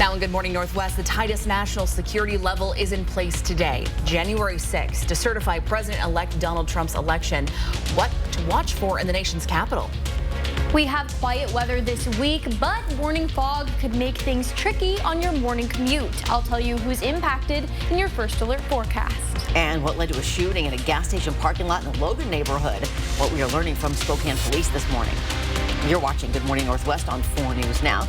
Now in Good Morning Northwest, the tightest national security level is in place today, January 6th, to certify President-elect Donald Trump's election. What to watch for in the nation's capital. We have quiet weather this week, but morning fog could make things tricky on your morning commute. I'll tell you who's impacted in your first alert forecast. And what led to a shooting in a gas station parking lot in the Logan neighborhood. What we are learning from Spokane police this morning. You're watching Good Morning Northwest on 4 News Now.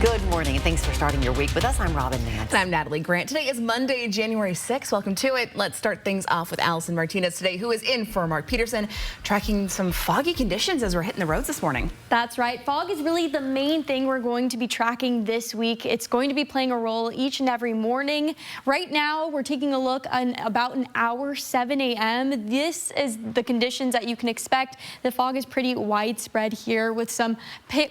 Good morning, and thanks for starting your week with us. I'm Robin Nance. And I'm Natalie Grant. Today is Monday, January 6th. Welcome to it. Let's start things off with Allison Martinez today, who is in for Mark Peterson, tracking some foggy conditions as we're hitting the roads this morning. That's right. Fog is really the main thing we're going to be tracking this week. It's going to be playing a role each and every morning. Right now, we're taking a look on about an hour, 7 a.m. This is the conditions that you can expect. The fog is pretty widespread here with some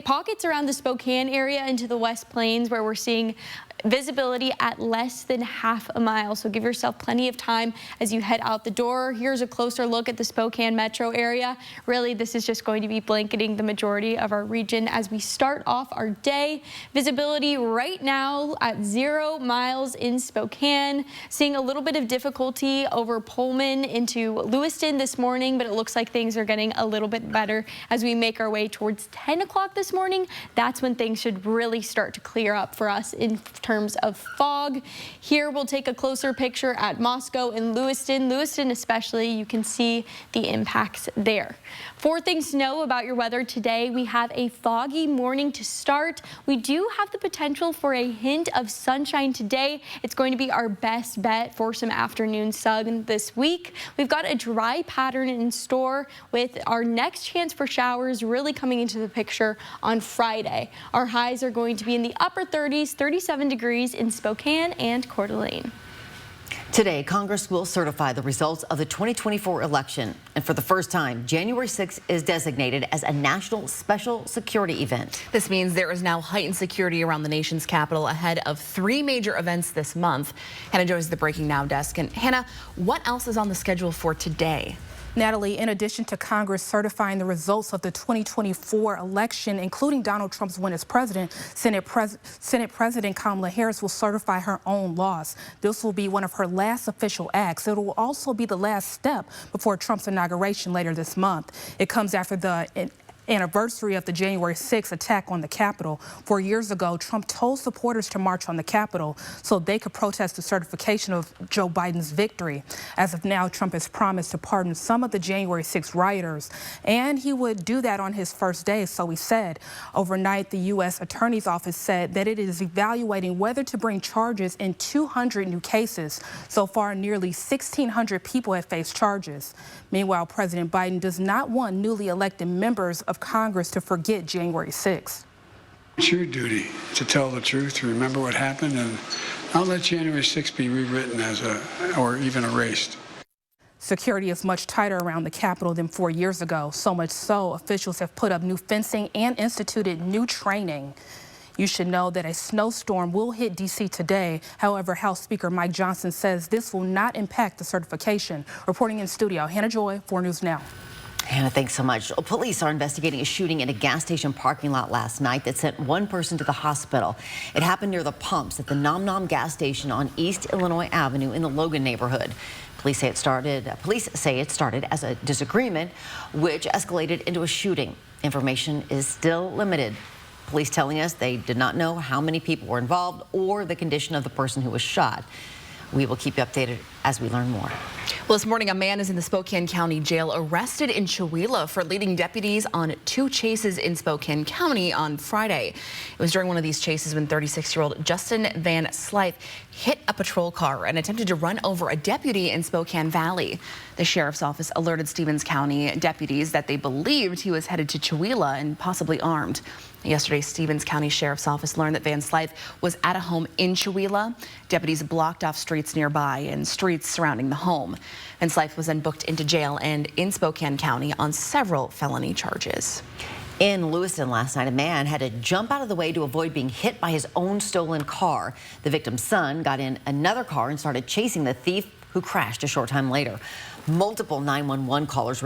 pockets around the Spokane area into the West Plains where we're seeing visibility at less than half a mile. So give yourself plenty of time as you head out the door. Here's a closer look at the Spokane metro area. Really, this is just going to be blanketing the majority of our region as we start off our day. Visibility right now at 0 miles in Spokane. Seeing a little bit of difficulty over Pullman into Lewiston this morning, but it looks like things are getting a little bit better as we make our way towards 10 o'clock this morning. That's when things should really start to clear up for us in terms of fog. Here we'll take a closer picture at Moscow and Lewiston. Lewiston especially, you can see the impacts there. 4 things to know about your weather today. We have a foggy morning to start. We do have the potential for a hint of sunshine today. It's going to be our best bet for some afternoon sun this week. We've got a dry pattern in store with our next chance for showers really coming into the picture on Friday. Our highs are going to be in the upper 30s, 37 degrees in Spokane and Coeur d'Alene. Today, Congress will certify the results of the 2024 election. And for the first time, January 6th is designated as a national special security event. This means there is now heightened security around the nation's capital ahead of 3 major events this month. Hannah joins the Breaking Now desk. And Hannah, what else is on the schedule for today? Natalie, in addition to Congress certifying the results of the 2024 election, including Donald Trump's win as president, Senate President Kamala Harris will certify her own loss. This will be one of her last official acts. It will also be the last step before Trump's inauguration later this month. It comes after the anniversary of the January 6th attack on the Capitol. 4 years ago, Trump told supporters to march on the Capitol so they could protest the certification of Joe Biden's victory. As of now, Trump has promised to pardon some of the January 6th rioters, and he would do that on his first day, so he said. Overnight, the U.S. Attorney's Office said that it is evaluating whether to bring charges in 200 new cases. So far, nearly 1,600 people have faced charges. Meanwhile, President Biden does not want newly elected members of Congress to forget January 6th. It's your duty to tell the truth, to remember what happened, and not let January 6th be rewritten or even erased. Security is much tighter around the Capitol than 4 years ago. So much so, officials have put up new fencing and instituted new training. You should know that a snowstorm will hit D.C. today. However, House Speaker Mike Johnson says this will not impact the certification. Reporting in studio, Hannah Joy, 4 News Now. Hannah, thanks so much. Police are investigating a shooting in a gas station parking lot last night that sent 1 person to the hospital. It happened near the pumps at the Nom Nom gas station on East Illinois Avenue in the Logan neighborhood. Police say it started as a disagreement, which escalated into a shooting. Information is still limited. Police telling us they did not know how many people were involved or the condition of the person who was shot. We will keep you updated as we learn more. Well, this morning, a man is in the Spokane County Jail arrested in Chewelah for leading deputies on 2 chases in Spokane County on Friday. It was during one of these chases when 36-year-old Justin Van Slythe hit a patrol car and attempted to run over a deputy in Spokane Valley. The sheriff's office alerted Stevens County deputies that they believed he was headed to Chewelah and possibly armed. Yesterday, Stevens County Sheriff's Office learned that Van Slythe was at a home in Chewelah. Deputies blocked off streets nearby and streets surrounding the home. Van Slythe was then booked into jail and in Spokane County on several felony charges. In Lewiston last night, a man had to jump out of the way to avoid being hit by his own stolen car. The victim's son got in another car and started chasing the thief, who crashed a short time later. Multiple 911 callers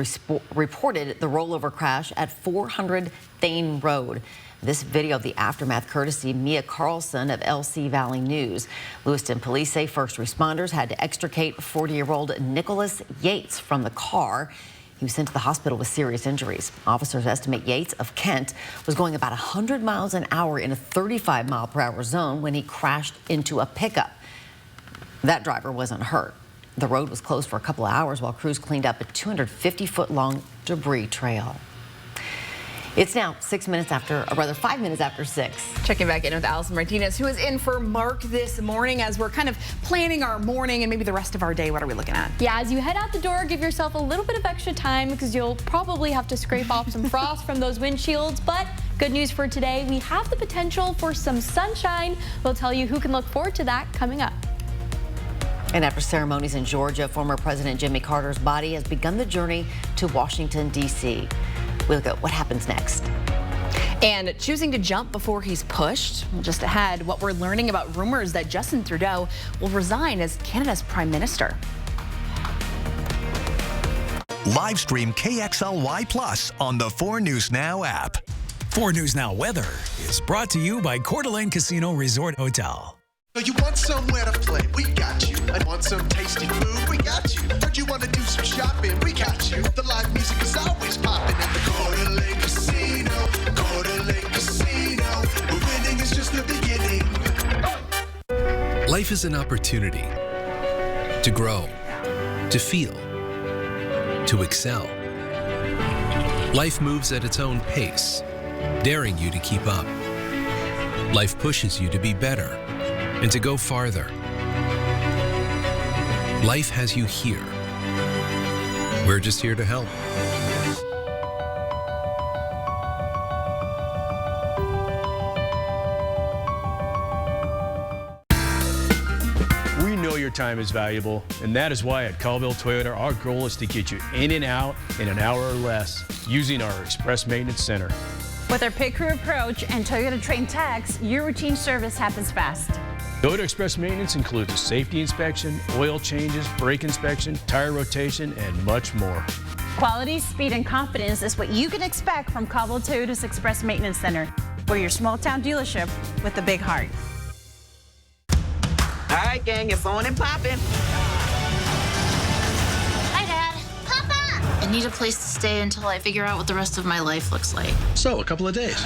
reported the rollover crash at 400 Thane Road. This video of the aftermath courtesy Mia Carlson of LC Valley News. Lewiston police say first responders had to extricate 40-year-old Nicholas Yates from the car. He was sent to the hospital with serious injuries. Officers estimate Yates of Kent was going about 100 miles an hour in a 35-mile-per-hour zone when he crashed into a pickup. That driver wasn't hurt. The road was closed for a couple of hours while crews cleaned up a 250-foot-long debris trail. It's now 5 minutes after 6. Checking back in with Allison Martinez, who is in for Mark this morning as we're kind of planning our morning and maybe the rest of our day. What are we looking at? Yeah, as you head out the door, give yourself a little bit of extra time because you'll probably have to scrape off some frost from those windshields. But good news for today, we have the potential for some sunshine. We'll tell you who can look forward to that coming up. And after ceremonies in Georgia, former President Jimmy Carter's body has begun the journey to Washington, D.C. We'll look at what happens next. And choosing to jump before he's pushed. Just ahead, what we're learning about rumors that Justin Trudeau will resign as Canada's Prime Minister. Live stream KXLY Plus on the 4 News Now app. 4 News Now weather is brought to you by Coeur d'Alene Casino Resort Hotel. You want somewhere to play? We got you. I want some tasty food? We got you. Heard you want to do some shopping? We got you. The live music is always popping at the Coeur d'Alene Casino. Coeur d'Alene Casino. Where winning is just the beginning. Life is an opportunity to grow, to feel, to excel. Life moves at its own pace, daring you to keep up. Life pushes you to be better and to go farther. Life has you here. We're just here to help. We know your time is valuable, and that is why at Colville Toyota, our goal is to get you in and out in an hour or less using our Express Maintenance Center. With our pit crew approach and Toyota trained techs, your routine service happens fast. Toyota Express Maintenance includes a safety inspection, oil changes, brake inspection, tire rotation, and much more. Quality, speed, and confidence is what you can expect from Colville Toyota's Express Maintenance Center. We're your small town dealership with a big heart. All right, gang, it's on and popping. Hi, Dad. Papa! I need a place to stay until I figure out what the rest of my life looks like. So, a couple of days.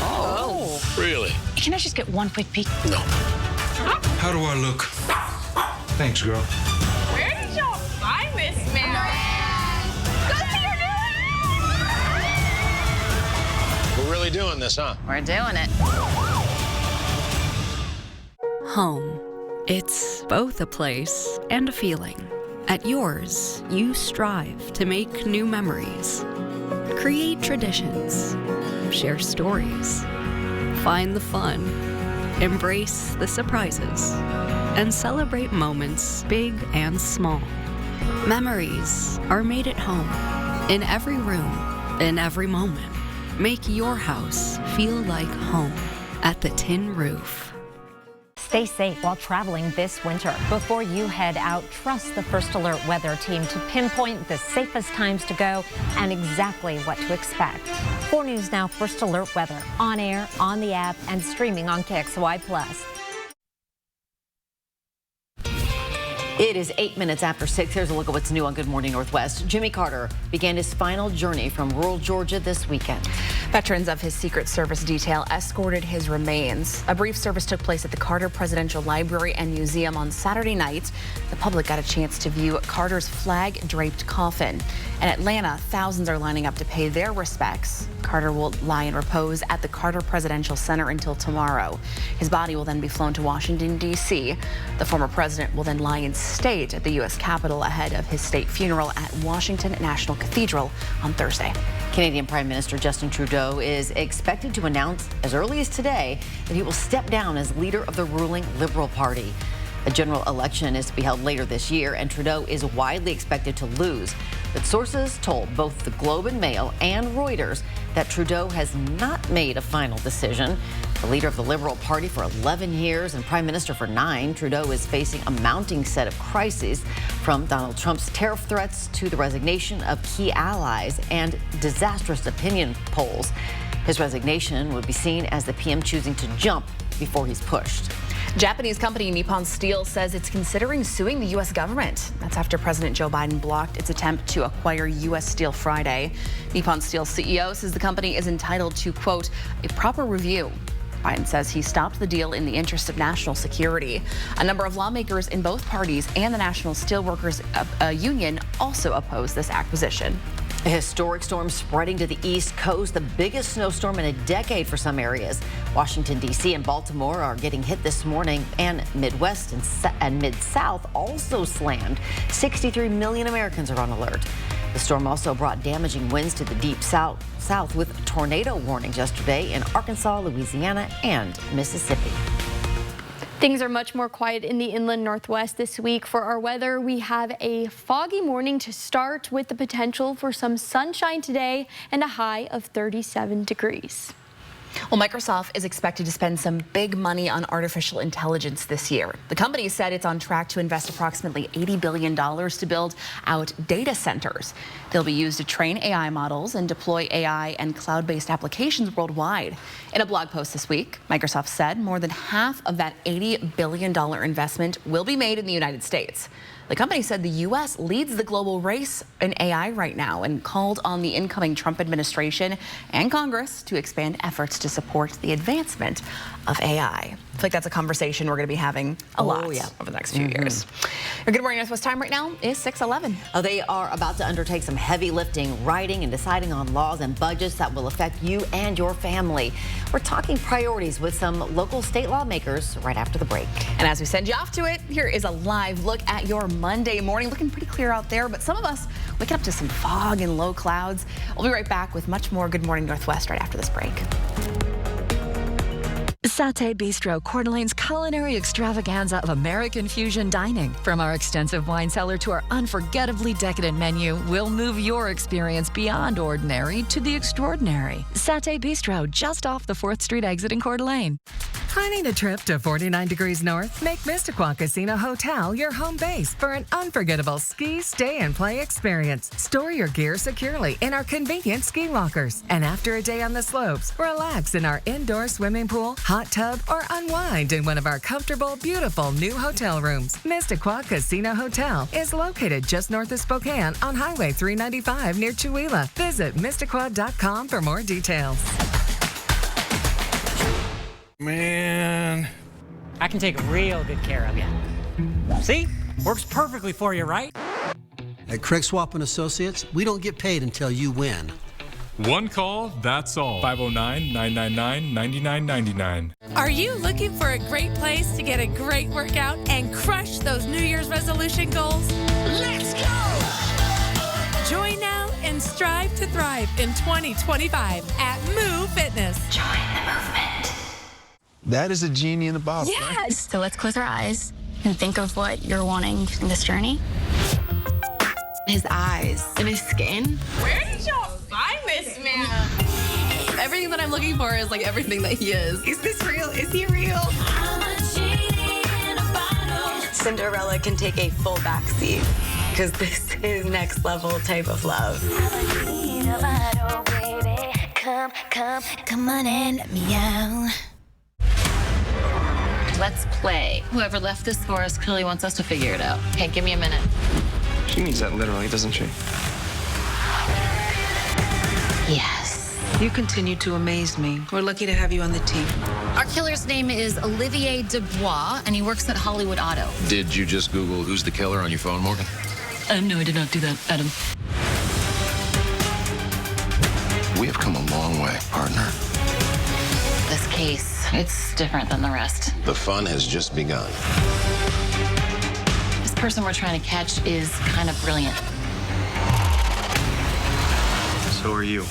Oh. Really? Can I just get one quick peek? No. How do I look? Thanks, girl. Where did y'all find this man? Go see your new We're really doing this, huh? We're doing it. Home. It's both a place and a feeling. At yours, you strive to make new memories, create traditions, share stories, find the fun, embrace the surprises, and celebrate moments big and small. Memories are made at home, in every room, in every moment. Make your house feel like home at the Tin Roof. Stay safe while traveling this winter. Before you head out, trust the First Alert weather team to pinpoint the safest times to go and exactly what to expect. 4 News Now First Alert weather on air, on the app, and streaming on KXLY Plus. It is 8 minutes after 6. Here's a look at what's new on Good Morning Northwest. Jimmy Carter began his final journey from rural Georgia this weekend. Veterans of his Secret Service detail escorted his remains. A brief service took place at the Carter Presidential Library and Museum on Saturday night. The public got a chance to view Carter's flag-draped coffin. In Atlanta, thousands are lining up to pay their respects. Carter will lie in repose at the Carter Presidential Center until tomorrow. His body will then be flown to Washington, D.C. The former president will then lie in state at the U.S. Capitol ahead of his state funeral at Washington National Cathedral on Thursday. Canadian Prime Minister Justin Trudeau is expected to announce as early as today that he will step down as leader of the ruling Liberal Party. A general election is to be held later this year, and Trudeau is widely expected to lose. But sources told both the Globe and Mail and Reuters that Trudeau has not made a final decision. The leader of the Liberal Party for 11 years and Prime Minister for 9, Trudeau is facing a mounting set of crises, from Donald Trump's tariff threats to the resignation of key allies and disastrous opinion polls. His resignation would be seen as the PM choosing to jump before he's pushed. Japanese company Nippon Steel says it's considering suing the U.S. government. That's after President Joe Biden blocked its attempt to acquire U.S. Steel Friday. Nippon Steel CEO says the company is entitled to, quote, a proper review. Biden says he stopped the deal in the interest of national security. A number of lawmakers in both parties and the National Steelworkers Union also oppose this acquisition. A historic storm spreading to the East Coast, the biggest snowstorm in a decade for some areas. Washington, D.C. and Baltimore are getting hit this morning, and Midwest and Mid-South also slammed. 63 million Americans are on alert. The storm also brought damaging winds to the deep south with tornado warnings yesterday in Arkansas, Louisiana, and Mississippi. Things are much more quiet in the inland Northwest this week. For our weather, we have a foggy morning to start with the potential for some sunshine today and a high of 37 degrees. Well, Microsoft is expected to spend some big money on artificial intelligence this year. The company said it's on track to invest approximately $80 billion to build out data centers. They'll be used to train AI models and deploy AI and cloud-based applications worldwide. In a blog post this week, Microsoft said more than half of that $80 billion investment will be made in the United States. The company said the U.S. leads the global race in AI right now and called on the incoming Trump administration and Congress to expand efforts to support the advancement of AI. I feel like that's a conversation we're going to be having a lot over the next few years. Your Good Morning Northwest time right now is 6:11. They are about to undertake some heavy lifting, writing and deciding on laws and budgets that will affect you and your family. We're talking priorities with some local state lawmakers right after the break. And as we send you off to it, here is a live look at your Monday morning. Looking pretty clear out there, but some of us waking up to some fog and low clouds. We'll be right back with much more Good Morning Northwest right after this break. Satay Bistro, Coeur d'Alene's culinary extravaganza of American fusion dining. From our extensive wine cellar to our unforgettably decadent menu, we'll move your experience beyond ordinary to the extraordinary. Satay Bistro, just off the 4th Street exit in Coeur d'Alene. Planning a trip to 49 degrees north? Make Mistaqua Casino Hotel your home base for an unforgettable ski, stay, and play experience. Store your gear securely in our convenient ski lockers. And after a day on the slopes, relax in our indoor swimming pool, hot tub, or unwind in one of our comfortable, beautiful new hotel rooms. Mistaqua Casino Hotel is located just north of Spokane on Highway 395 near Chewelah. Visit Mistaqua.com for more details. Man, I can take real good care of you. See? Works perfectly for you, right? At Craig Swap & Associates, we don't get paid until you win. One call, that's all. 509-999-9999. Are you looking for a great place to get a great workout and crush those New Year's resolution goals? Let's go! Join now and strive to thrive in 2025 at Move Fitness. Join the movement. That is a genie in the bottle. Yes! Right? So let's close our eyes and think of what you're wanting in this journey. His eyes and his skin. Where did y'all find this man? Everything that I'm looking for is like everything that he is. Is this real? Is he real? Cinderella can take a full backseat because this is next level type of love. Come on and let me out. Let's play. Whoever left this for us clearly wants us to figure it out. Okay, give me a minute. She means that literally, doesn't she? Yes. You continue to amaze me. We're lucky to have you on the team. Our killer's name is Olivier Dubois, and he works at Hollywood Auto. Did you just Google who's the killer on your phone, Morgan? No, I did not do that, Adam. We have come a long way, partner. This case, it's different than the rest. The fun has just begun. This person we're trying to catch is kind of brilliant. So are you.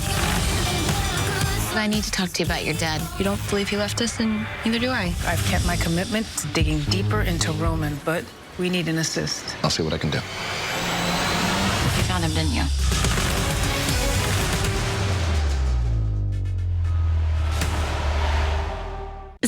I need to talk to you about your dad. You don't believe he left us, and neither do I. I've kept my commitment to digging deeper into Roman, but we need an assist. I'll see what I can do. You found him, didn't you?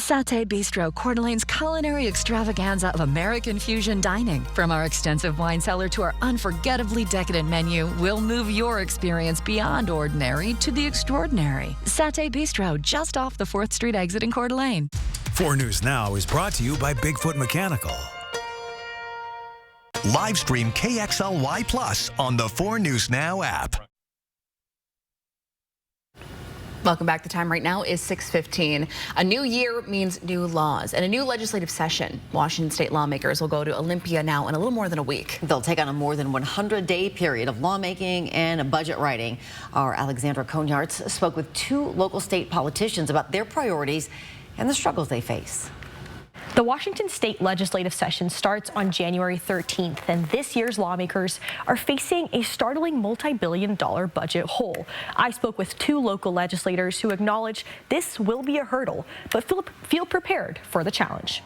Satay Bistro, Coeur d'Alene's culinary extravaganza of American fusion dining. From our extensive wine cellar to our unforgettably decadent menu, we'll move your experience beyond ordinary to the extraordinary. Satay Bistro, just off the 4th Street exit in Coeur d'Alene. 4 News Now is brought to you by Bigfoot Mechanical. Live stream KXLY Plus on the 4 News Now app. Welcome back. The time right now is 6:15. A new year means new laws and a new legislative session. Washington state lawmakers will go to Olympia now in a little more than a week. They'll take on a more than 100-day period of lawmaking and budget writing. Our Alexandra Konyarts spoke with 2 local state politicians about their priorities and the struggles they face. The Washington state legislative session starts on January 13th, and this year's lawmakers are facing a startling multi-billion-dollar budget hole. I spoke with 2 local legislators who acknowledge this will be a hurdle, but feel prepared for the challenge.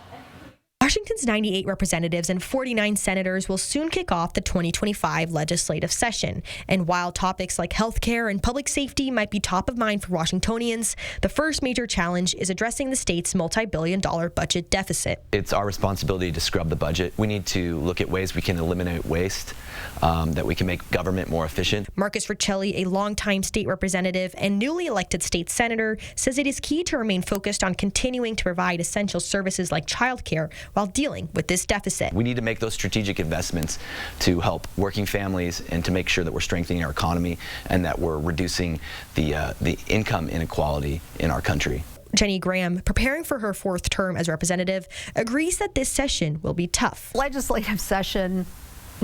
Washington's 98 representatives and 49 senators will soon kick off the 2025 legislative session. And while topics like health care and public safety might be top of mind for Washingtonians, the first major challenge is addressing the state's multi-billion-dollar budget deficit. It's our responsibility to scrub the budget. We need to look at ways we can eliminate waste, that we can make government more efficient. Marcus Riccelli, a longtime state representative and newly elected state senator, says it is key to remain focused on continuing to provide essential services like childcare while dealing with this deficit. We need to make those strategic investments to help working families and to make sure that we're strengthening our economy and that we're reducing the income inequality in our country. Jenny Graham, preparing for her 4th term as representative, agrees that this session will be tough. Legislative session,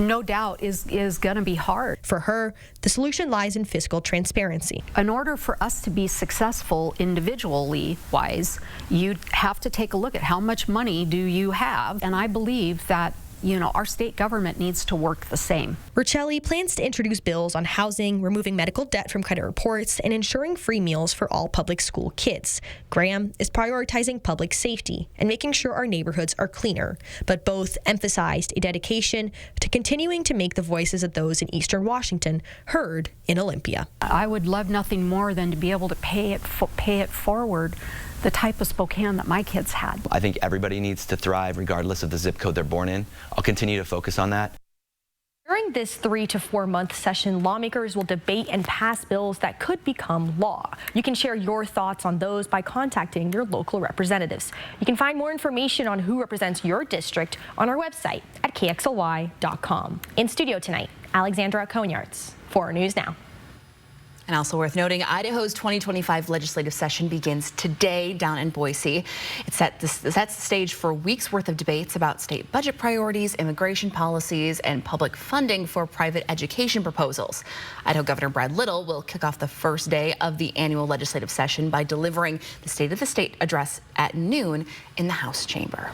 no doubt, is going to be hard. For her, the solution lies in fiscal transparency. In order for us to be successful individually wise, you have to take a look at how much money do you have, and I believe that our state government needs to work the same. Riccelli plans to introduce bills on housing, removing medical debt from credit reports, and ensuring free meals for all public school kids. Graham is prioritizing public safety and making sure our neighborhoods are cleaner, but both emphasized a dedication to continuing to make the voices of those in Eastern Washington heard in Olympia. I would love nothing more than to be able to pay it forward, the type of Spokane that my kids had. I think everybody needs to thrive regardless of the zip code they're born in. I'll continue to focus on that. During this 3 to 4 month session, lawmakers will debate and pass bills that could become law. You can share your thoughts on those by contacting your local representatives. You can find more information on who represents your district on our website at KXLY.com. In studio tonight, Alexandra Konyarts, 4 News Now. And also worth noting, Idaho's 2025 legislative session begins today down in Boise. It sets the stage for weeks worth of debates about state budget priorities, immigration policies, and public funding for private education proposals. Idaho Governor Brad Little will kick off the first day of the annual legislative session by delivering the State of the State address at noon in the House chamber.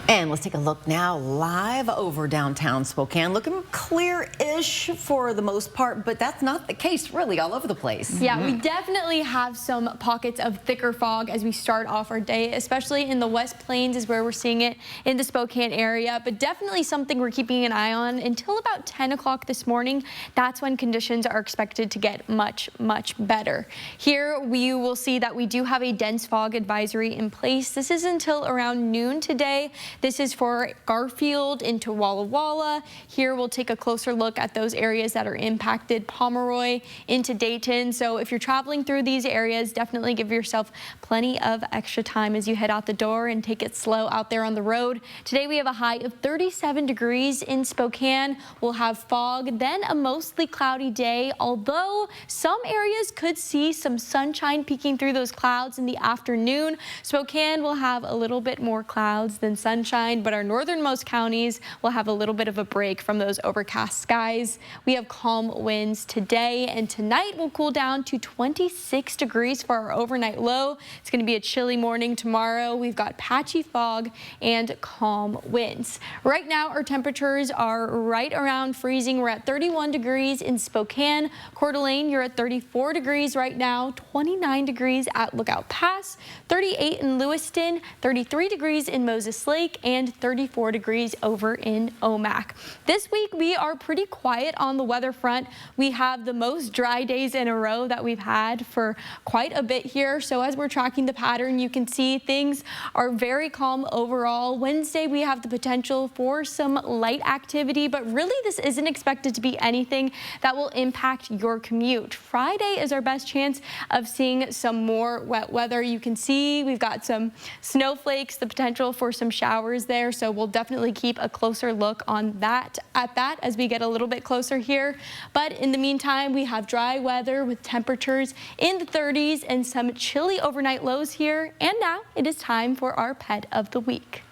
And let's take a look now live over downtown Spokane. Looking clear-ish for the most part, but that's not the case really all over the place. Yeah, we definitely have some pockets of thicker fog as we start off our day, especially in the West Plains is where we're seeing it in the Spokane area, but definitely something we're keeping an eye on until about 10 o'clock this morning. That's when conditions are expected to get much, much better. Here we will see that we do have a dense fog advisory in place. This is until around noon today. This is for Garfield into Walla Walla. Here we'll take a closer look at those areas that are impacted, Pomeroy into Dayton. So if you're traveling through these areas, definitely give yourself plenty of extra time as you head out the door and take it slow out there on the road. Today we have a high of 37 degrees in Spokane. We'll have fog, then a mostly cloudy day, although some areas could see some sunshine peeking through those clouds in the afternoon. Spokane will have a little bit more clouds than sunshine, but our northernmost counties will have a little bit of a break from those overcast skies. We have calm winds today, and tonight will cool down to 26 degrees for our overnight low. It's going to be a chilly morning tomorrow. We've got patchy fog and calm winds. Right now, our temperatures are right around freezing. We're at 31 degrees in Spokane. Coeur d'Alene, you're at 34 degrees right now, 29 degrees at Lookout Pass, 38 in Lewiston, 33 degrees in Moses Lake, and 34 degrees over in Omak. This week, we are pretty quiet on the weather front. We have the most dry days in a row that we've had for quite a bit here. So as we're tracking the pattern, you can see things are very calm overall. Wednesday, we have the potential for some light activity, but really this isn't expected to be anything that will impact your commute. Friday is our best chance of seeing some more wet weather. You can see we've got some snowflakes, the potential for some showers there. So we'll definitely keep a closer look on that as we get a little bit closer here. But in the meantime, we have dry weather with temperatures in the 30s and some chilly overnight lows here. And now it is time for our pet of the week.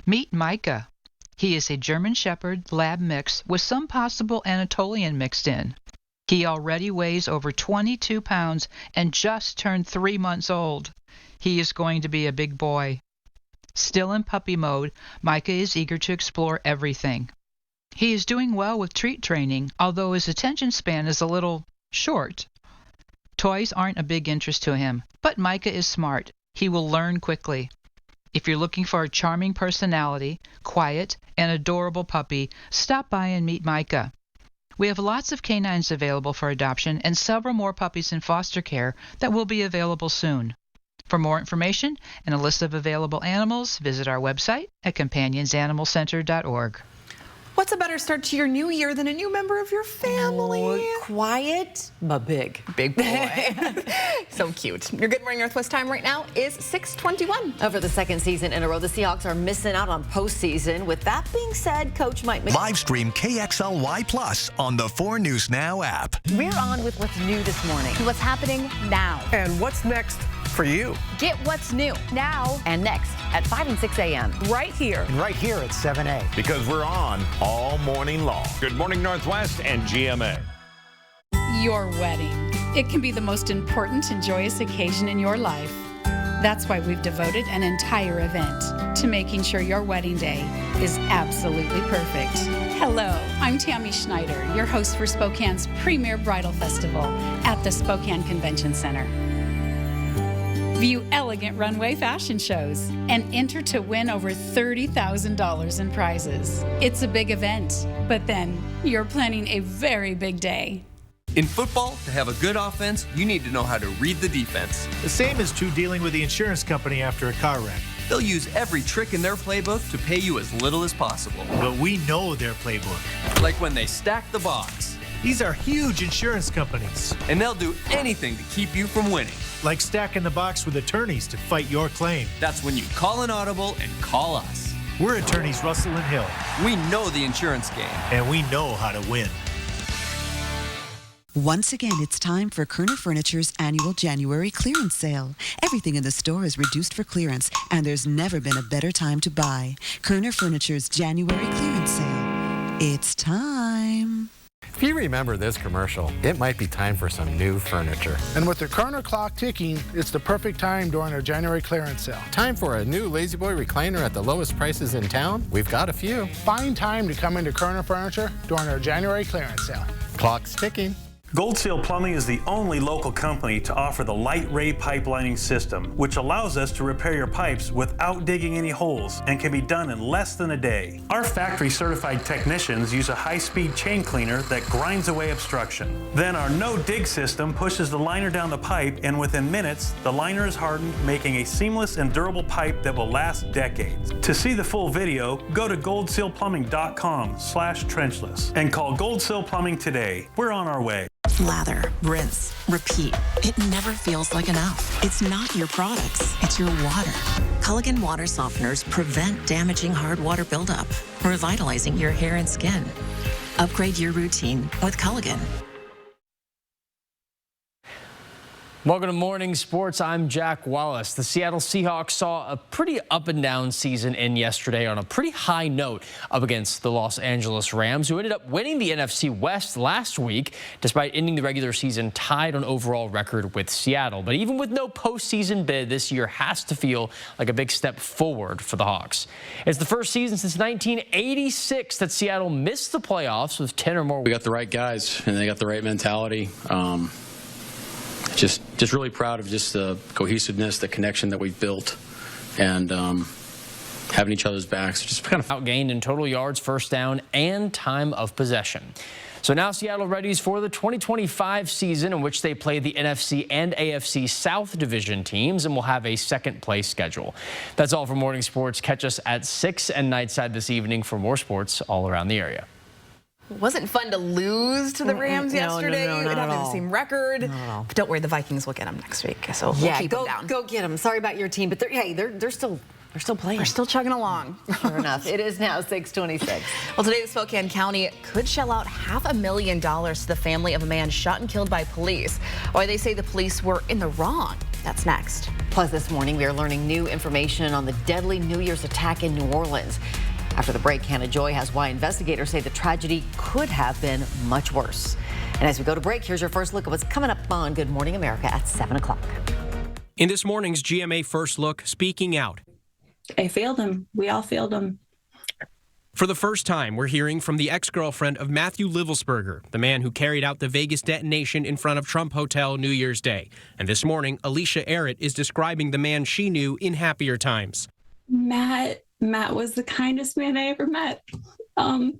Meet Micah. He is a German Shepherd Lab mix with some possible Anatolian mixed in. He already weighs over 22 pounds and just turned 3 months old. He is going to be a big boy. Still in puppy mode, Micah is eager to explore everything. He is doing well with treat training, although his attention span is a little short. Toys aren't a big interest to him, but Micah is smart. He will learn quickly. If you're looking for a charming personality, quiet, and adorable puppy, stop by and meet Micah. We have lots of canines available for adoption and several more puppies in foster care that will be available soon. For more information and a list of available animals, visit our website at companionsanimalcenter.org. What's a better start to your new year than a new member of your family? Oh, quiet, but big. Big boy. So cute. Your Good Morning Northwest time right now is 6:21. For the second season in a row, the Seahawks are missing out on postseason. With that being said, Coach Mike McDaniel. Live stream KXLY Plus on the 4 News Now app. We're on with what's new this morning. What's happening now? And what's next for you? Get what's new now and next at 5 and 6 a.m. right here. And right here at 7A. Because we're on all morning long. Good Morning Northwest and GMA. Your wedding. It can be the most important and joyous occasion in your life. That's why we've devoted an entire event to making sure your wedding day is absolutely perfect. Hello, I'm Tammy Schneider, your host for Spokane's premier bridal festival at the Spokane Convention Center. View elegant runway fashion shows and enter to win over $30,000 in prizes. It's a big event, but then you're planning a very big day. In football, to have a good offense, you need to know how to read the defense. The same is true dealing with the insurance company after a car wreck. They'll use every trick in their playbook to pay you as little as possible. But we know their playbook. Like when they stack the box. These are huge insurance companies. And they'll do anything to keep you from winning. Like stacking the box with attorneys to fight your claim. That's when you call an audible and call us. We're attorneys Russell and Hill. We know the insurance game. And we know how to win. Once again, it's time for Kerner Furniture's annual January clearance sale. Everything in the store is reduced for clearance, and there's never been a better time to buy. Kerner Furniture's January clearance sale. It's time. If you remember this commercial, it might be time for some new furniture. And with the Kerner clock ticking, it's the perfect time during our January clearance sale. Time for a new Lazy Boy recliner at the lowest prices in town? We've got a few. Find time to come into Kerner Furniture during our January clearance sale. Clock's ticking. Gold Seal Plumbing is the only local company to offer the Light Ray pipelining system, which allows us to repair your pipes without digging any holes and can be done in less than a day. Our factory certified technicians use a high-speed chain cleaner that grinds away obstruction. Then our no-dig system pushes the liner down the pipe, and within minutes, the liner is hardened, making a seamless and durable pipe that will last decades. To see the full video, go to goldsealplumbing.com/trenchless and call Gold Seal Plumbing today. We're on our way. Lather, rinse, repeat. It never feels like enough. It's not your products, it's your water. Culligan water softeners prevent damaging hard water buildup, revitalizing your hair and skin. Upgrade your routine with Culligan. Welcome to Morning Sports. I'm Jack Wallace. The Seattle Seahawks saw a pretty up and down season end yesterday on a pretty high note up against the Los Angeles Rams, who ended up winning the NFC West last week, despite ending the regular season tied on overall record with Seattle. But even with no postseason bid, this year has to feel like a big step forward for the Hawks. It's the first season since 1986 that Seattle missed the playoffs with 10 or more. We got the right guys, and they got the right mentality. just really proud of just the cohesiveness, the connection that we've built, and having each other's backs. Just kind of outgained in total yards, first down, and time of possession. So now Seattle readies for the 2025 season, in which they play the NFC and AFC South Division teams and will have a second-place schedule. That's all for Morning Sports. Catch us at 6 and Nightside this evening for more sports all around the area. It wasn't fun to lose to the Rams yesterday. No, It had the same record. But don't worry, the Vikings will get them next week. So we'll keep them down. Go get them. Sorry about your team, but they're still playing. They're still chugging along. Sure enough. It is now 6:26. Well, today the Spokane County could shell out $500,000 to the family of a man shot and killed by police. Why they say the police were in the wrong. That's next. Plus, this morning we are learning new information on the deadly New Year's attack in New Orleans. After the break, Hannah Joy has why investigators say the tragedy could have been much worse. And as we go to break, here's your first look at what's coming up on Good Morning America at 7 o'clock. In this morning's GMA First Look, speaking out. I failed him. We all failed him. For the first time, we're hearing from the ex-girlfriend of Matthew Livelsberger, the man who carried out the Vegas detonation in front of Trump Hotel New Year's Day. And this morning, Alicia Arrett is describing the man she knew in happier times. Matt was the kindest man I ever met. I'm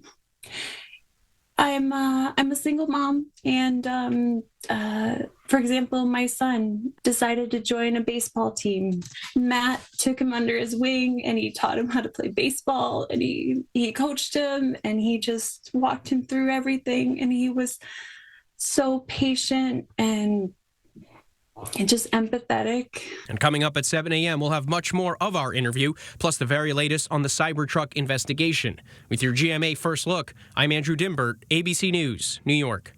a single mom, and for example, my son decided to join a baseball team. Matt took him under his wing, and he taught him how to play baseball, and he coached him, and he just walked him through everything, and he was so patient and just empathetic. And coming up at 7 a.m., we'll have much more of our interview, plus the very latest on the Cybertruck investigation. With your GMA First Look, I'm Andrew Dimbert, ABC News, New York.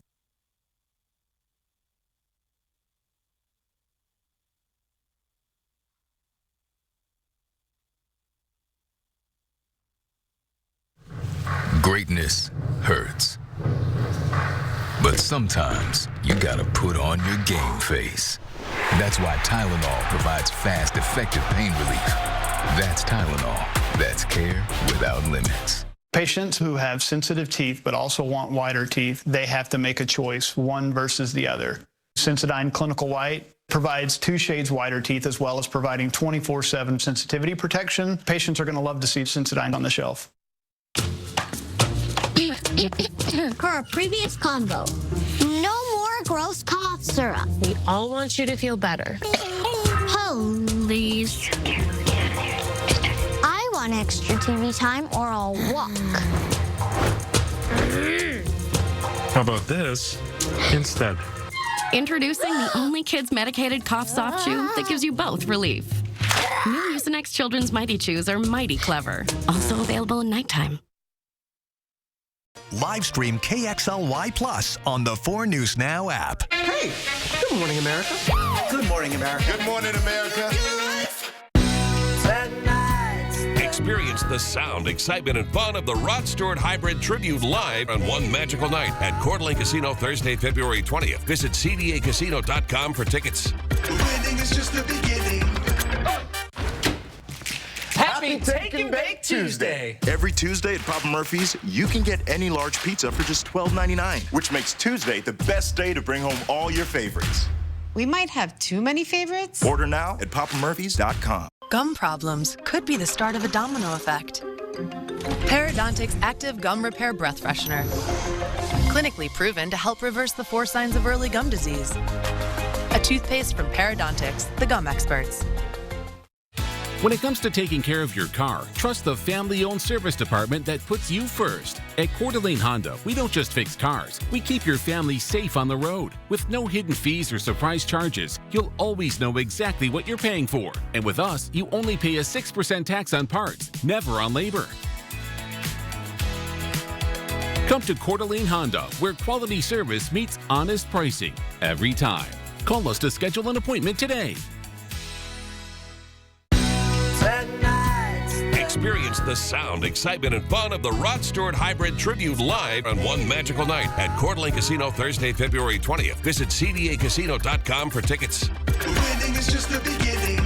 Greatness hurts. But sometimes you gotta put on your game face. That's why Tylenol provides fast, effective pain relief. That's Tylenol. That's care without limits. Patients who have sensitive teeth but also want whiter teeth, they have to make a choice, one versus the other. Sensodyne Clinical White provides 2 shades whiter teeth as well as providing 24/7 sensitivity protection. Patients are going to love to see Sensodyne on the shelf. Per our previous convo, no more gross cough syrup. We all want you to feel better. Please. I want extra TV time or I'll walk. How about this instead? Introducing the only kids medicated cough soft chew that gives you both relief. New Mucinex Children's Mighty Chews are mighty clever. Also available in nighttime. Live stream KXLY Plus on the 4 News Now app. Hey, good morning, America. Good morning, America. Good morning, America. Experience the sound, excitement, and fun of the Rod Stewart Hybrid Tribute live on one magical night at Coeur d'Alene Casino Thursday, February 20th. Visit cdacasino.com for tickets. Winning is just the beginning. Happy Take and Bake Tuesday! Every Tuesday at Papa Murphy's, you can get any large pizza for just $12.99, which makes Tuesday the best day to bring home all your favorites. We might have too many favorites. Order now at papamurphys.com. Gum problems could be the start of a domino effect. Parodontax Active Gum Repair Breath Freshener. Clinically proven to help reverse the 4 signs of early gum disease. A toothpaste from Parodontax, the gum experts. When it comes to taking care of your car, trust the family-owned service department that puts you first. At Coeur d'Alene Honda, we don't just fix cars, we keep your family safe on the road. With no hidden fees or surprise charges, you'll always know exactly what you're paying for. And with us, you only pay a 6% tax on parts, never on labor. Come to Coeur d'Alene Honda, where quality service meets honest pricing every time. Call us to schedule an appointment today. Experience the sound, excitement, and fun of the Rod Stewart Hybrid Tribute live on one magical night at Coeur d'Alene Casino Thursday, February 20th. Visit cdacasino.com for tickets. Winning is just the beginning.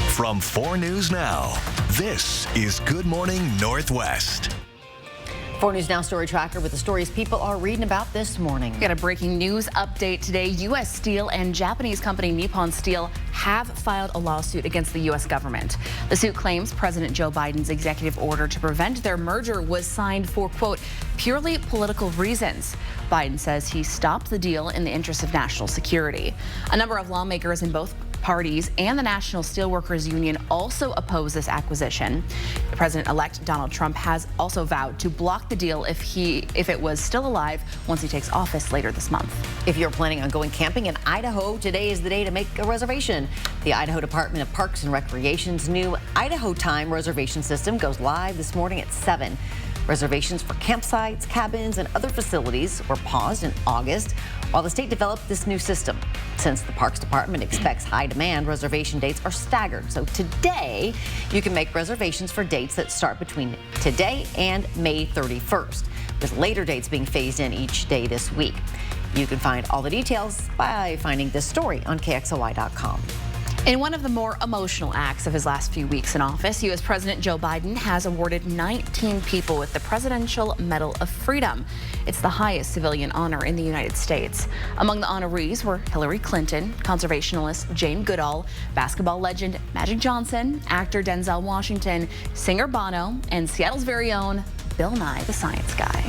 From 4 News Now, this is Good Morning Northwest. 4 News Now Story Tracker with the stories people are reading about this morning. We got a breaking news update today. U.S. Steel and Japanese company Nippon Steel have filed a lawsuit against the U.S. government. The suit claims President Joe Biden's executive order to prevent their merger was signed for, quote, purely political reasons. Biden says he stopped the deal in the interest of national security. A number of lawmakers in both parties and the National Steelworkers Union also oppose this acquisition. President-elect Donald Trump has also vowed to block the deal if it was still alive once he takes office later this month. If you're planning on going camping in Idaho, today is the day to make a reservation. The Idaho Department of Parks and Recreation's new Idaho Time reservation system goes live this morning at 7. Reservations for campsites, cabins, and other facilities were paused in August while the state developed this new system. Since the Parks Department expects high demand, reservation dates are staggered. So today, you can make reservations for dates that start between today and May 31st, with later dates being phased in each day this week. You can find all the details by finding this story on KXLY.com. In one of the more emotional acts of his last few weeks in office, U.S. President Joe Biden has awarded 19 people with the Presidential Medal of Freedom. It's the highest civilian honor in the United States. Among the honorees were Hillary Clinton, conservationist Jane Goodall, basketball legend Magic Johnson, actor Denzel Washington, singer Bono, and Seattle's very own Bill Nye the Science Guy.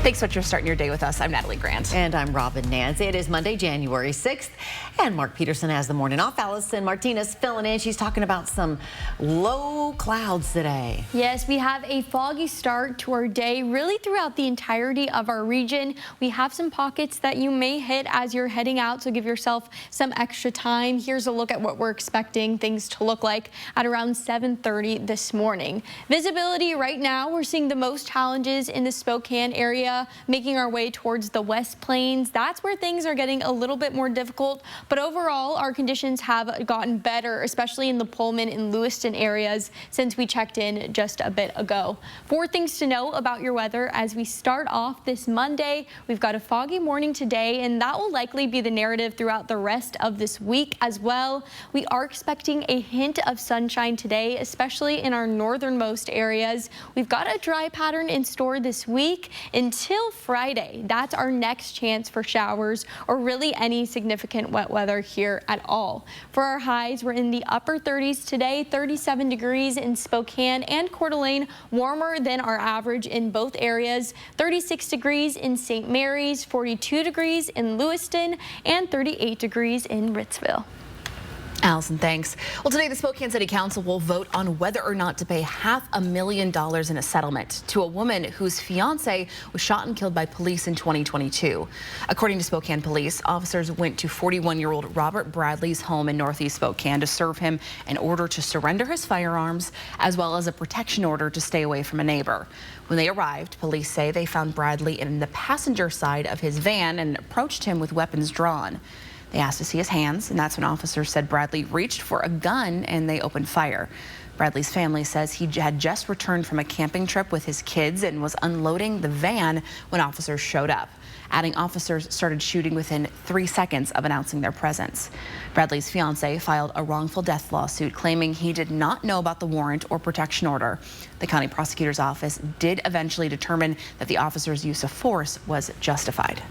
Thanks so much for starting your day with us. I'm Natalie Grant. And I'm Robin Nance. It is Monday, January 6th, and Mark Peterson has the morning off. Allison Martinez filling in. She's talking about some low clouds today. Yes, we have a foggy start to our day, really throughout the entirety of our region. We have some pockets that you may hit as you're heading out, so give yourself some extra time. Here's a look at what we're expecting things to look like at around 7:30 this morning. Visibility right now, we're seeing the most challenges in the Spokane area, making our way towards the West Plains. That's where things are getting a little bit more difficult, but overall our conditions have gotten better, especially in the Pullman and Lewiston areas since we checked in just a bit ago. 4 things to know about your weather as we start off this Monday. We've got a foggy morning today, and that will likely be the narrative throughout the rest of this week as well. We are expecting a hint of sunshine today, especially in our northernmost areas. We've got a dry pattern in store this week until Friday. That's our next chance for showers or really any significant wet weather here at all. For our highs, we're in the upper 30s today, 37 degrees in Spokane and Coeur d'Alene, warmer than our average in both areas, 36 degrees in St. Mary's, 42 degrees in Lewiston, and 38 degrees in Ritzville. Allison, thanks. Well, today the Spokane City Council will vote on whether or not to pay $500,000 in a settlement to a woman whose fiance was shot and killed by police in 2022. According to Spokane police, officers went to 41-year-old Robert Bradley's home in Northeast Spokane to serve him an order to surrender his firearms, as well as a protection order to stay away from a neighbor. When they arrived, police say they found Bradley in the passenger side of his van and approached him with weapons drawn. They asked to see his hands, and that's when officers said Bradley reached for a gun and they opened fire. Bradley's family says he had just returned from a camping trip with his kids and was unloading the van when officers showed up. Adding officers started shooting within 3 seconds of announcing their presence. Bradley's fiance filed a wrongful death lawsuit claiming he did not know about the warrant or protection order. The county prosecutor's office did eventually determine that the officers' use of force was justified.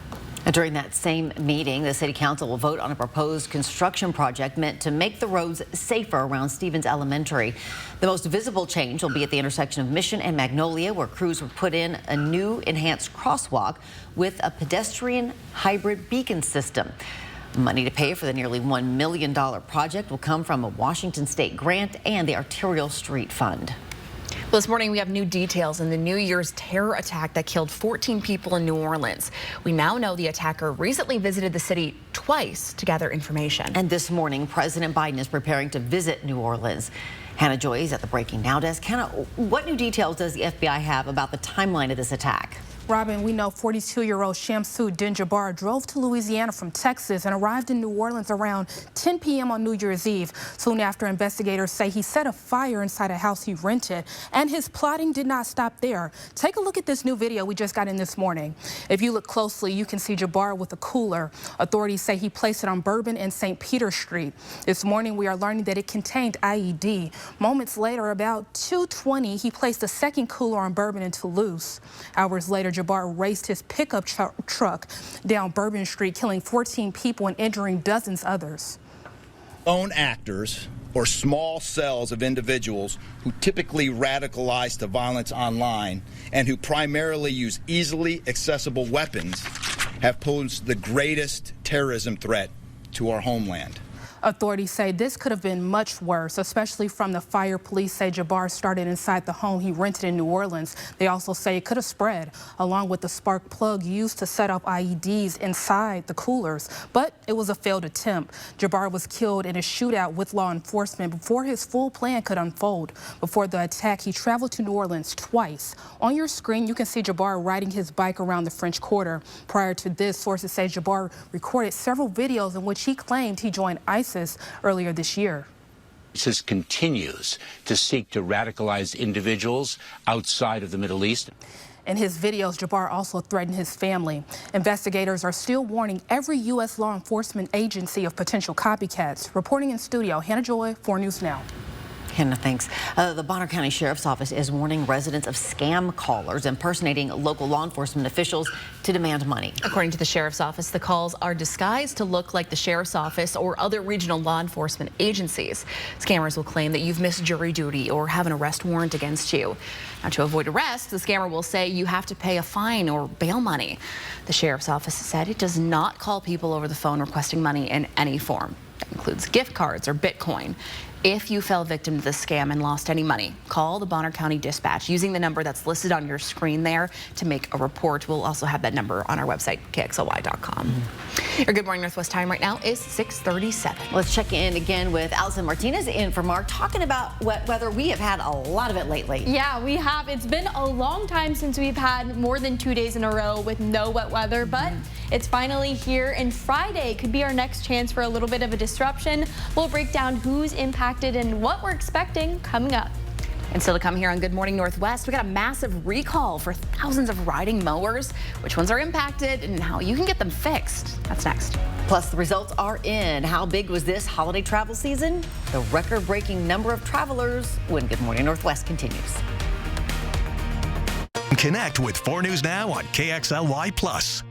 And during that same meeting, the City Council will vote on a proposed construction project meant to make the roads safer around Stevens Elementary. The most visible change will be at the intersection of Mission and Magnolia, where crews will put in a new enhanced crosswalk with a pedestrian hybrid beacon system. Money to pay for the nearly $1 million project will come from a Washington State grant and the Arterial Street Fund. Well, this morning we have new details in the New Year's terror attack that killed 14 people in New Orleans. We now know the attacker recently visited the city twice to gather information. And this morning, President Biden is preparing to visit New Orleans. Hannah Joy is at the Breaking Now desk. Hannah, what new details does the FBI have about the timeline of this attack? Robin, we know 42-year-old Shamsuddin Jabbar drove to Louisiana from Texas and arrived in New Orleans around 10 p.m. on New Year's Eve. Soon after, investigators say he set a fire inside a house he rented, and his plotting did not stop there. Take a look at this new video we just got in this morning. If you look closely, you can see Jabbar with a cooler. Authorities say he placed it on Bourbon and St. Peter Street. This morning, we are learning that it contained IED. Moments later, about 2:20, he placed a second cooler on Bourbon in Toulouse. Hours later, Jabbar raced his pickup truck down Bourbon Street, killing 14 people and injuring dozens others. Lone actors, or small cells of individuals who typically radicalize to violence online and who primarily use easily accessible weapons, have posed the greatest terrorism threat to our homeland. Authorities say this could have been much worse, especially from the fire. Police say Jabbar started inside the home he rented in New Orleans. They also say it could have spread, along with the spark plug used to set off IEDs inside the coolers. But it was a failed attempt. Jabbar was killed in a shootout with law enforcement before his full plan could unfold. Before the attack, he traveled to New Orleans twice. On your screen, you can see Jabbar riding his bike around the French Quarter. Prior to this, sources say Jabbar recorded several videos in which he claimed he joined ISIS earlier this year. ISIS continues to seek to radicalize individuals outside of the Middle East. In his videos, Jabbar also threatened his family. Investigators are still warning every U.S. law enforcement agency of potential copycats. Reporting in studio, Hannah Joy, 4 News Now. Hannah, thanks. The Bonner County Sheriff's Office is warning residents of scam callers impersonating local law enforcement officials to demand money. According to the Sheriff's Office, the calls are disguised to look like the Sheriff's Office or other regional law enforcement agencies. Scammers will claim that you've missed jury duty or have an arrest warrant against you. Now, to avoid arrest, the scammer will say you have to pay a fine or bail money. The Sheriff's Office said it does not call people over the phone requesting money in any form. That includes gift cards or Bitcoin. If you fell victim to the scam and lost any money, call the Bonner County Dispatch using the number that's listed on your screen there to make a report. We'll also have that number on our website, KXLY.com. Your Good Morning Northwest time right now is 6:37. Let's check in again with Allison Martinez in for Mark, talking about wet weather. We have had a lot of it lately. Yeah, we have. It's been a long time since we've had more than 2 days in a row with no wet weather, but it's finally here, and Friday could be our next chance for a little bit of a disruption. We'll break down who's impacted and what we're expecting coming up. And still to come here on Good Morning Northwest, we got a massive recall for thousands of riding mowers, which ones are impacted and how you can get them fixed. That's next. Plus, the results are in. How big was this holiday travel season? The record-breaking number of travelers when Good Morning Northwest continues. Connect with 4 News Now on KXLY+.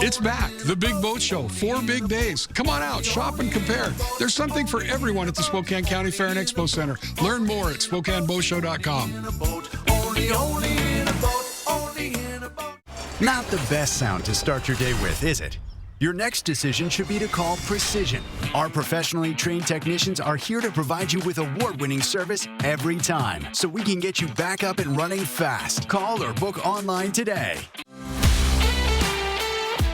It's back, the Big Boat Show. 4 big days. Come on out, shop and compare. There's something for everyone at the Spokane County Fair and Expo Center. Learn more at SpokaneBoatShow.com. Not the best sound to start your day with, is it? Your next decision should be to call Precision. Our professionally trained technicians are here to provide you with award-winning service every time, so we can get you back up and running fast. Call or book online today.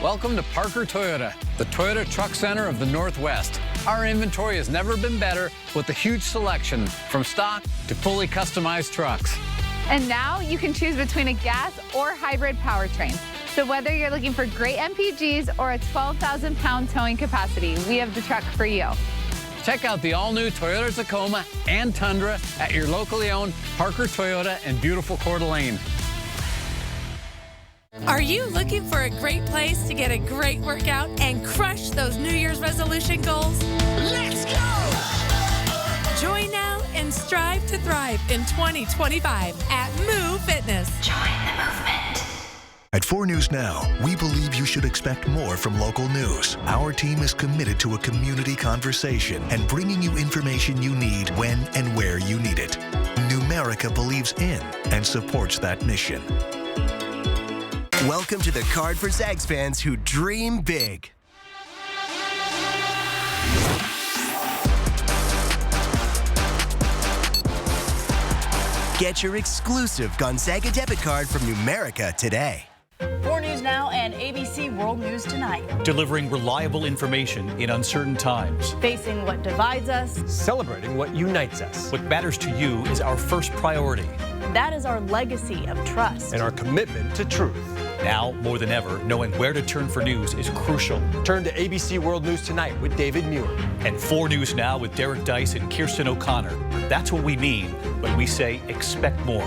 Welcome to Parker Toyota, the Toyota Truck Center of the Northwest. Our inventory has never been better, with a huge selection from stock to fully customized trucks. And now you can choose between a gas or hybrid powertrain. So whether you're looking for great MPGs or a 12,000-pound towing capacity, we have the truck for you. Check out the all-new Toyota Tacoma and Tundra at your locally owned Parker Toyota in beautiful Coeur d'Alene. Are you looking for a great place to get a great workout and crush those New Year's resolution goals? Let's go! Join now and strive to thrive in 2025 at Move Fitness. Join the movement. At 4 News Now, we believe you should expect more from local news. Our team is committed to a community conversation and bringing you information you need when and where you need it. Numerica believes in and supports that mission. Welcome to the card for Zags fans who dream big. Get your exclusive Gonzaga debit card from Numerica today. 4 News Now and ABC World News Tonight. Delivering reliable information in uncertain times. Facing what divides us. Celebrating what unites us. What matters to you is our first priority. That is our legacy of trust. And our commitment to truth. Now, more than ever, knowing where to turn for news is crucial. Turn to ABC World News Tonight with David Muir. And 4 News Now with Derek Dice and Kirsten O'Connor. That's what we mean when we say expect more.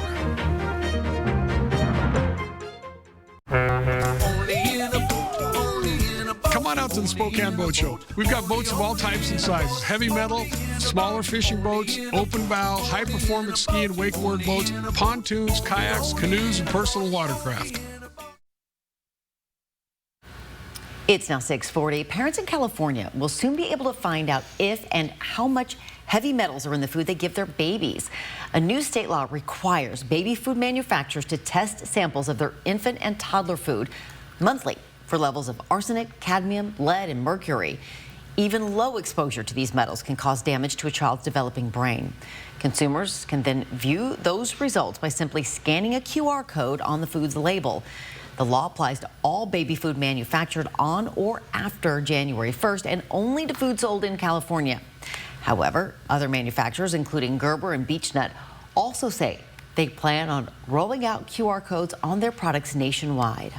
Come on out to the Spokane Boat Show. We've got boats of all types and sizes. Heavy metal, smaller fishing boats, open bow, high-performance ski and wakeboard boats, pontoons, kayaks, canoes, and personal watercraft. It's now 6:40. Parents in California will soon be able to find out if and how much heavy metals are in the food they give their babies. A new state law requires baby food manufacturers to test samples of their infant and toddler food monthly for levels of arsenic, cadmium, lead, and mercury. Even low exposure to these metals can cause damage to a child's developing brain. Consumers can then view those results by simply scanning a QR code on the food's label. The law applies to all baby food manufactured on or after January 1st and only to food sold in California. However, other manufacturers, including Gerber and Beech-Nut, also say they plan on rolling out QR codes on their products nationwide.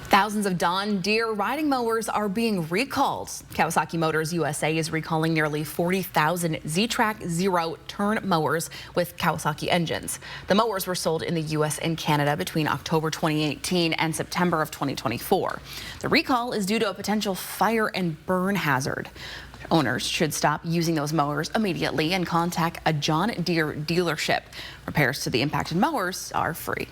Thousands of John Deere riding mowers are being recalled. Kawasaki Motors USA is recalling nearly 40,000 Z-Track zero-turn mowers with Kawasaki engines. The mowers were sold in the U.S. and Canada between October 2018 and September of 2024. The recall is due to a potential fire and burn hazard. Owners should stop using those mowers immediately and contact a John Deere dealership. Repairs to the impacted mowers are free.